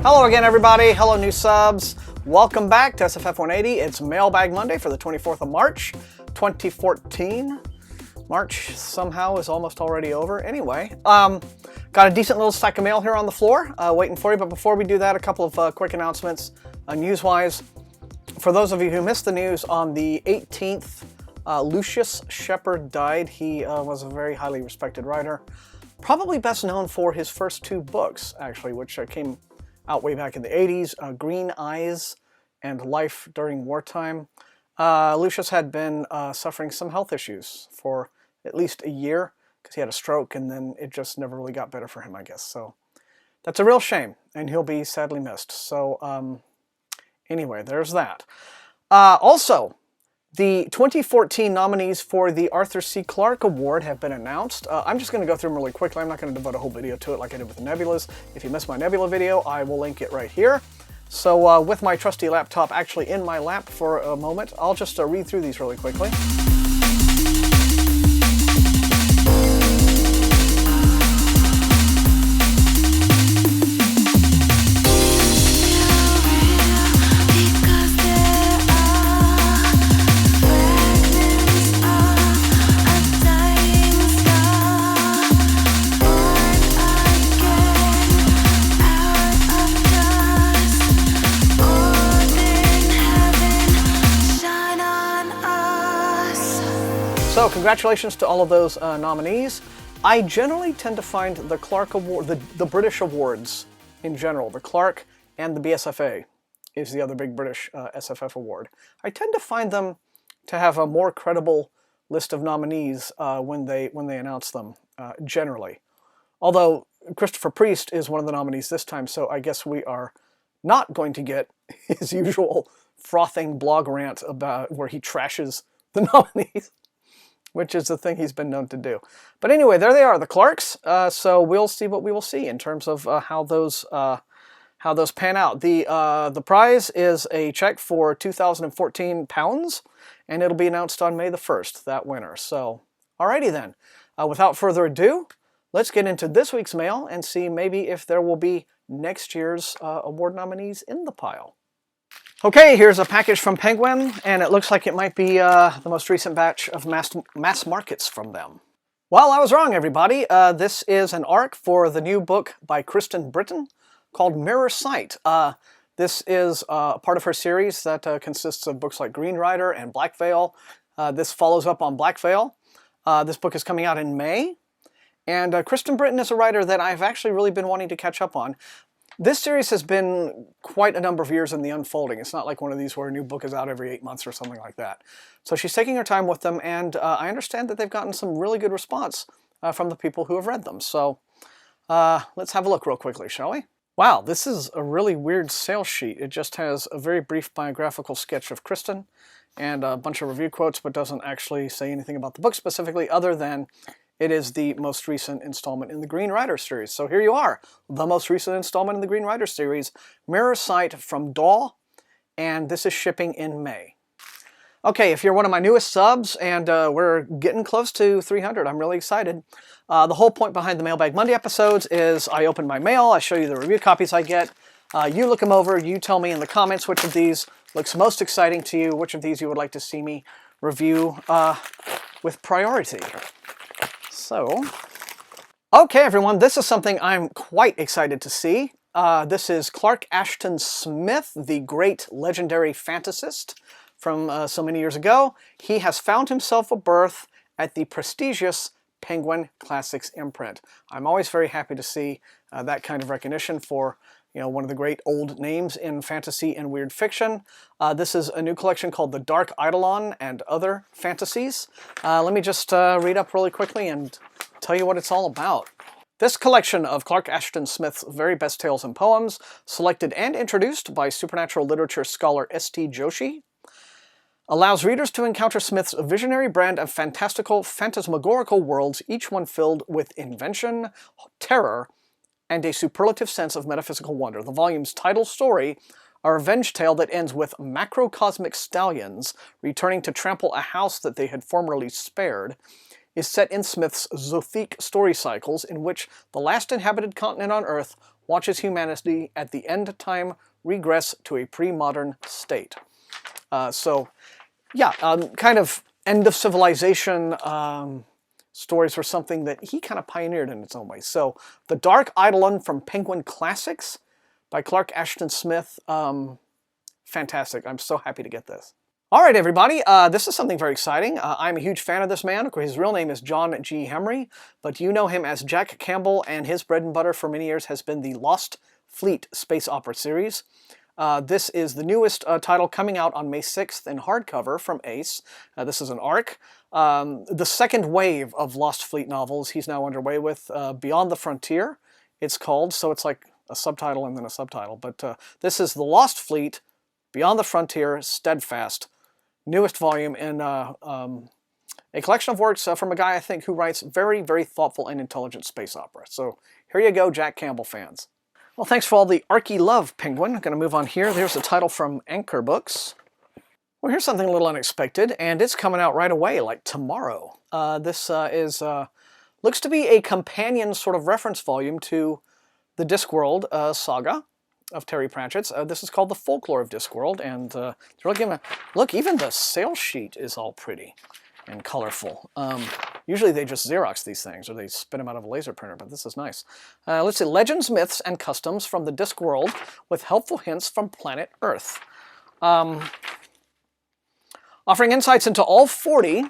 Hello again, everybody. Hello, new subs. Welcome back to SFF180. It's Mailbag Monday for the 24th of March, 2014. March somehow is almost already over. Anyway, got a decent little stack of mail here on the floor waiting for you. But before we do that, a couple of quick announcements news-wise. For those of you who missed the news, on the 18th, Lucius Shepard died. He was a very highly respected writer, probably best known for his first two books, actually, which came out way back in the 80s, Green Eyes and Life During Wartime. Lucius had been suffering some health issues for at least a year because he had a stroke, and then it just never really got better for him, I guess. So that's a real shame, and he'll be sadly missed. So anyway, there's that. Also, the 2014 nominees for the Arthur C. Clarke Award have been announced. I'm just going to go through them really quickly. I'm not going to devote a whole video to it like I did with the Nebulas. If you missed my Nebula video, I will link it right here. So with my trusty laptop actually in my lap for a moment, I'll just read through these really quickly. So congratulations to all of those nominees. I generally tend to find the Clarke Award, the British awards in general, the Clarke and the BSFA is the other big British SFF award. I tend to find them to have a more credible list of nominees when they announce them, generally. Although Christopher Priest is one of the nominees this time, so I guess we are not going to get his usual frothing blog rant about where he trashes the nominees, which is the thing he's been known to do. But anyway, there they are, the Clarkes. So we'll see what we will see in terms of how those pan out. The prize is a check for 2,014 pounds, and it'll be announced on May the 1st, that winner. So, alrighty then. Without further ado, let's get into this week's mail and see maybe if there will be next year's award nominees in the pile. Okay, here's a package from Penguin, and it looks like it might be the most recent batch of mass markets from them. Well, I was wrong, everybody. This is an arc for the new book by Kristen Britton called Mirror Sight. This is part of her series that consists of books like Green Rider and Black Veil. This follows up on Black Veil. This book is coming out in May, and Kristen Britton is a writer that I've actually really been wanting to catch up on. This series has been quite a number of years in the unfolding. It's not like one of these where a new book is out every 8 months or something like that. So she's taking her time with them, and I understand that they've gotten some really good response from the people who have read them. So let's have a look real quickly, shall we? Wow, this is a really weird sales sheet. It just has a very brief biographical sketch of Kristen and a bunch of review quotes, but doesn't actually say anything about the book specifically, other than it is the most recent installment in the Green Rider series. So here you are, the most recent installment in the Green Rider series, Mirror Sight from Daw, and this is shipping in May. Okay, if you're one of my newest subs, and we're getting close to 300, I'm really excited. The whole point behind the Mailbag Monday episodes is I open my mail, I show you the review copies I get, you look them over, you tell me in the comments which of these looks most exciting to you, which of these you would like to see me review with priority. So, okay everyone, this is something I'm quite excited to see. This is Clarke Ashton Smith, the great legendary fantasist from so many years ago. He has found himself a berth at the prestigious Penguin Classics imprint. I'm always very happy to see that kind of recognition for one of the great old names in fantasy and weird fiction. This is a new collection called The Dark Eidolon and Other Fantasies. Let me just read up really quickly and tell you what it's all about. This collection of Clarke Ashton Smith's very best tales and poems, selected and introduced by supernatural literature scholar S.T. Joshi, allows readers to encounter Smith's visionary brand of fantastical, phantasmagorical worlds, each one filled with invention, terror, and a superlative sense of metaphysical wonder. The volume's title story, a revenge tale that ends with macrocosmic stallions returning to trample a house that they had formerly spared, is set in Smith's Zothique story cycles, in which the last inhabited continent on Earth watches humanity at the end time regress to a pre-modern state. Kind of end of civilization stories were something that he kind of pioneered in its own way. So, The Dark Eidolon from Penguin Classics by Clarke Smith. Fantastic. I'm so happy to get this. All right, everybody, this is something very exciting. I'm a huge fan of this man. Of course, his real name is John G. Henry, but you know him as Jack Campbell, and his bread and butter for many years has been the Lost Fleet space opera series. This is the newest title coming out on May 6th in hardcover from Ace. This is an ARC. The second wave of Lost Fleet novels he's now underway with, Beyond the Frontier, it's called, so it's like a subtitle and then a subtitle. But this is The Lost Fleet, Beyond the Frontier, Steadfast, newest volume in a collection of works from a guy, I think, who writes very, very thoughtful and intelligent space opera. So here you go, Jack Campbell fans. Well, thanks for all the Arky love, Penguin. I'm going to move on here. There's a title from Anchor Books. Well, here's something a little unexpected, and it's coming out right away, like tomorrow. This looks to be a companion sort of reference volume to the Discworld saga of Terry Pratchett's. This is called The Folklore of Discworld, and look, even the sales sheet is all pretty and colorful. Usually they just Xerox these things, or they spin them out of a laser printer, but this is nice. Let's see, Legends, Myths, and Customs from the Discworld with helpful hints from planet Earth. Offering insights into all 40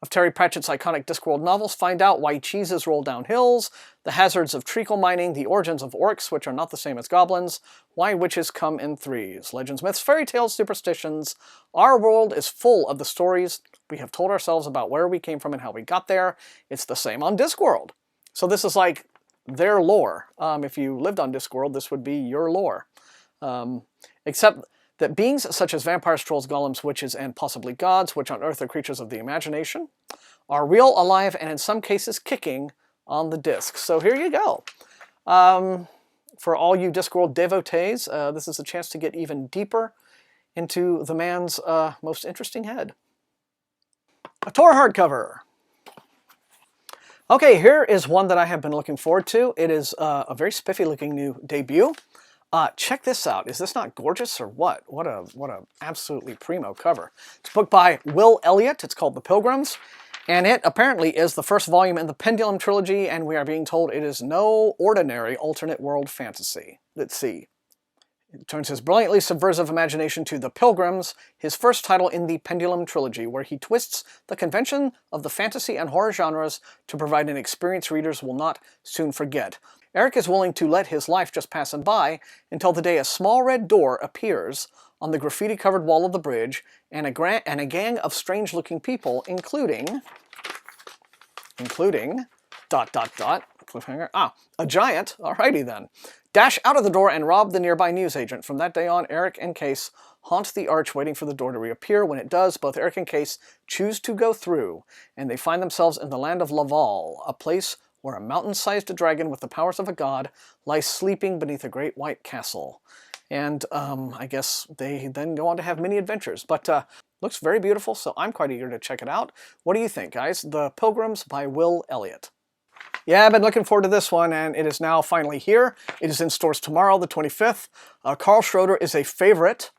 of Terry Pratchett's iconic Discworld novels, find out why cheeses roll down hills, the hazards of treacle mining, the origins of orcs, which are not the same as goblins, why witches come in threes, legends, myths, fairy tales, superstitions. Our world is full of the stories we have told ourselves about where we came from and how we got there. It's the same on Discworld. So this is like their lore. If you lived on Discworld, this would be your lore. Except that beings such as vampires, trolls, golems, witches, and possibly gods, which on Earth are creatures of the imagination, are real, alive, and in some cases kicking on the disc. So here you go. For all you Discworld devotees, this is a chance to get even deeper into the man's most interesting head. A Tor hardcover. Okay, here is one that I have been looking forward to. It is a very spiffy-looking new debut. Check this out. Is this not gorgeous or what? What a absolutely primo cover. It's a book by Will Elliott. It's called The Pilgrims, and it apparently is the first volume in the Pendulum trilogy, and we are being told it is no ordinary alternate world fantasy. Let's see. It turns his brilliantly subversive imagination to The Pilgrims, his first title in the Pendulum trilogy, where he twists the convention of the fantasy and horror genres to provide an experience readers will not soon forget. Eric is willing to let his life just pass him by until the day a small red door appears on the graffiti-covered wall of the bridge, and a gang of strange-looking people, including cliffhanger, a giant, alrighty then, dash out of the door and rob the nearby newsagent. From that day on, Eric and Case haunt the arch waiting for the door to reappear. When it does, both Eric and Case choose to go through, and they find themselves in the land of Laval, a place where a mountain-sized dragon with the powers of a god lies sleeping beneath a great white castle. And I guess they then go on to have many adventures. But looks very beautiful, so I'm quite eager to check it out. What do you think, guys? The Pilgrims by Will Elliott. Yeah, I've been looking forward to this one, and it is now finally here. It is in stores tomorrow, the 25th. Carl Schroeder is a favorite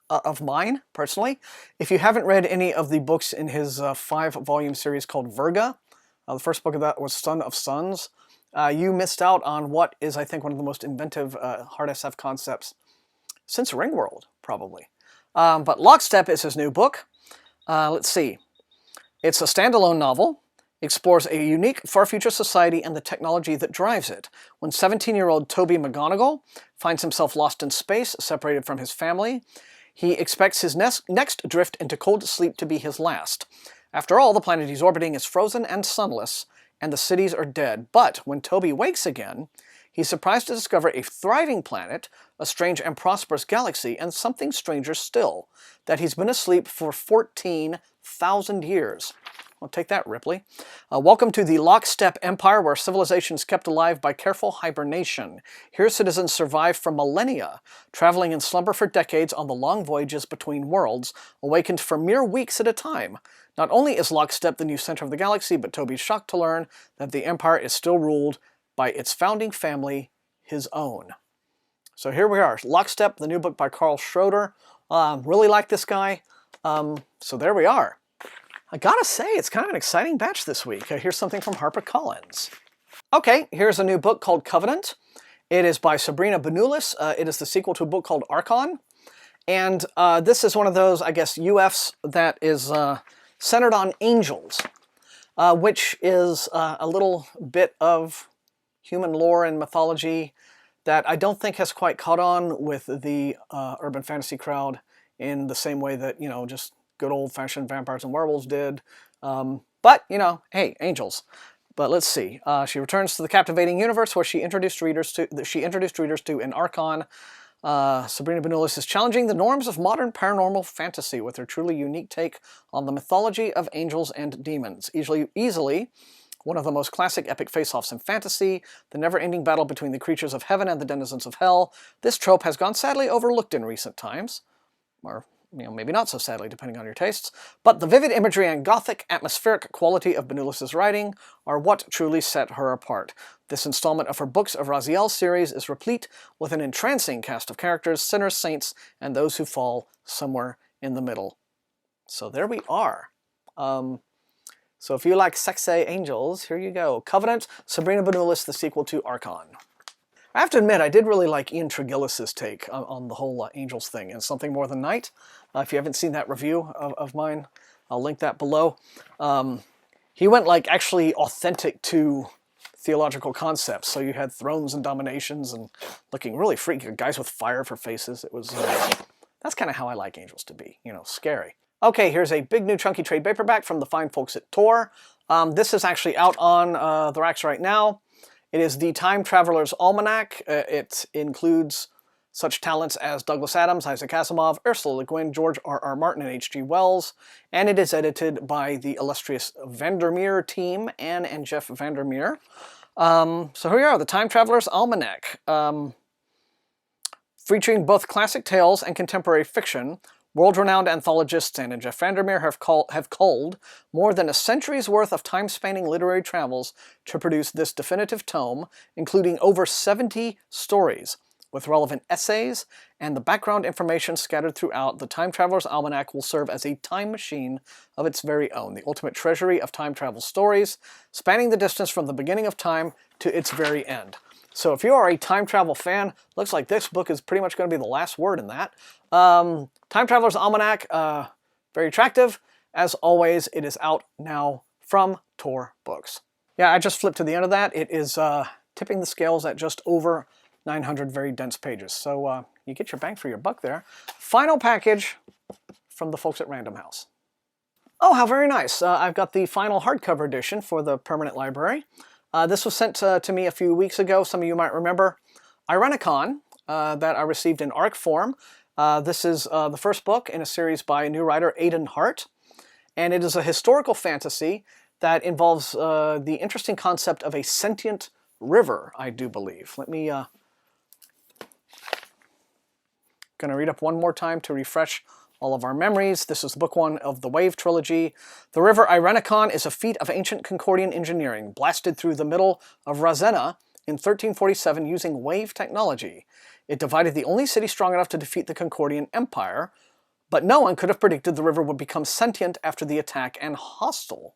of mine, personally. If you haven't read any of the books in his 5-volume series called Virga, the first book of that was Son of Suns, you missed out on what is, I think, one of the most inventive hard SF concepts since Ringworld, probably. But Lockstep is his new book. Let's see. It's a standalone novel. Explores a unique far-future society and the technology that drives it. When 17-year-old Toby McGonagall finds himself lost in space, separated from his family, he expects his next drift into cold sleep to be his last. After all, the planet he's orbiting is frozen and sunless, and the cities are dead. But when Toby wakes again, he's surprised to discover a thriving planet, a strange and prosperous galaxy, and something stranger still, that he's been asleep for 14,000 years. Well, take that, Ripley. Welcome to the Lockstep Empire, where civilization is kept alive by careful hibernation. Here citizens survive for millennia, traveling in slumber for decades on the long voyages between worlds, awakened for mere weeks at a time. Not only is Lockstep the new center of the galaxy, but Toby's shocked to learn that the Empire is still ruled by its founding family, his own. So here we are, Lockstep, the new book by Carl Schroeder. Really like this guy. So there we are. I gotta say, it's kind of an exciting batch this week. Here's something from HarperCollins. Okay, here's a new book called Covenant. It is by Sabrina Benulis. It is the sequel to a book called Archon. And this is one of those, I guess, UFs that is centered on angels, which is a little bit of human lore and mythology that I don't think has quite caught on with the urban fantasy crowd in the same way that, you know, just good old-fashioned vampires and werewolves did. But, you know, hey, angels. But let's see. She returns to the captivating universe where she introduced readers to in Archon. Sabrina Benulis is challenging the norms of modern paranormal fantasy with her truly unique take on the mythology of angels and demons. Easily one of the most classic epic face-offs in fantasy, the never-ending battle between the creatures of heaven and the denizens of hell. This trope has gone sadly overlooked in recent times. Or, you know, maybe not so sadly, depending on your tastes. But the vivid imagery and gothic, atmospheric quality of Benulis' writing are what truly set her apart. This installment of her Books of Raziel series is replete with an entrancing cast of characters, sinners, saints, and those who fall somewhere in the middle. So there we are. So if you like sexy angels, here you go. Covenant, Sabrina Benulis, the sequel to Archon. I have to admit, I did really like Ian Tregillis' take on the whole angels thing and Something More Than Night. If you haven't seen that review of mine, I'll link that below. He went like actually authentic to theological concepts. So you had thrones and dominations and looking really freaky, guys with fire for faces. It was, that's kind of how I like angels to be, you know, scary. Okay, here's a big new chunky trade paperback from the fine folks at Tor. This is actually out on the racks right now. It is the Time Traveler's Almanac. It includes such talents as Douglas Adams, Isaac Asimov, Ursula Le Guin, George R.R. Martin, and H.G. Wells. And it is edited by the illustrious Vandermeer team, Anne and Jeff Vandermeer. So here we are, the Time Traveler's Almanac. Featuring both classic tales and contemporary fiction, world-renowned anthologists Anne and Jeff Vandermeer have culled more than a century's worth of time-spanning literary travels to produce this definitive tome, including over 70 stories, with relevant essays and the background information scattered throughout. The Time Traveler's Almanac will serve as a time machine of its very own, the ultimate treasury of time travel stories, spanning the distance from the beginning of time to its very end. So if you are a time travel fan, looks like this book is pretty much going to be the last word in that. Time Traveler's Almanac, very attractive. As always, it is out now from Tor Books. Yeah, I just flipped to the end of that. It is tipping the scales at just over 900 very dense pages. So you get your bang for your buck there. Final package from the folks at Random House. Oh, how very nice. I've got the final hardcover edition for the permanent library. This was sent to me a few weeks ago. Some of you might remember Irenicon that I received in ARC form. This is the first book in a series by a new writer, Aidan Hart. And it is a historical fantasy that involves the interesting concept of a sentient river, I do believe. Let me... going to read up one more time to refresh all of our memories. This is book one of the Wave trilogy. The river Irenicon is a feat of ancient Concordian engineering, blasted through the middle of Ravenna in 1347 using wave technology. It divided the only city strong enough to defeat the Concordian Empire, but no one could have predicted the river would become sentient after the attack and hostile.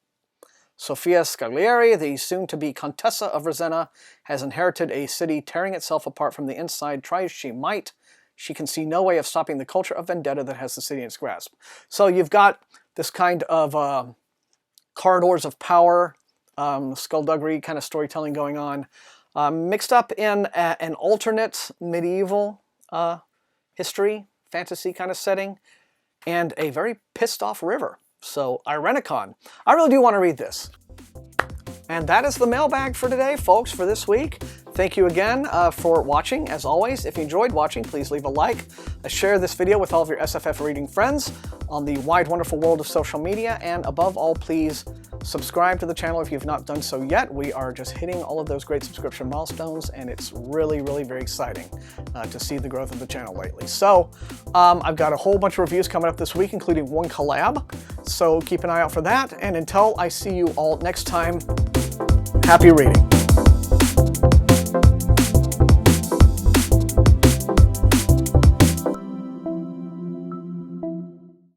Sofia Scaglieri, the soon-to-be Contessa of Ravenna, has inherited a city tearing itself apart from the inside. Try as she might, she can see no way of stopping the culture of vendetta that has the city in its grasp. So you've got this kind of corridors of power, skullduggery kind of storytelling going on, mixed up in an alternate medieval history, fantasy kind of setting, and a very pissed off river. So Irenicon. I really do want to read this. And that is the mailbag for today, folks, for this week. Thank you again for watching. As always, if you enjoyed watching, please leave a like, share this video with all of your SFF reading friends on the wide, wonderful world of social media, and above all, please subscribe to the channel if you've not done so yet. We are just hitting all of those great subscription milestones, and it's really, really very exciting to see the growth of the channel lately. So I've got a whole bunch of reviews coming up this week, including one collab, so keep an eye out for that. And until I see you all next time, happy reading.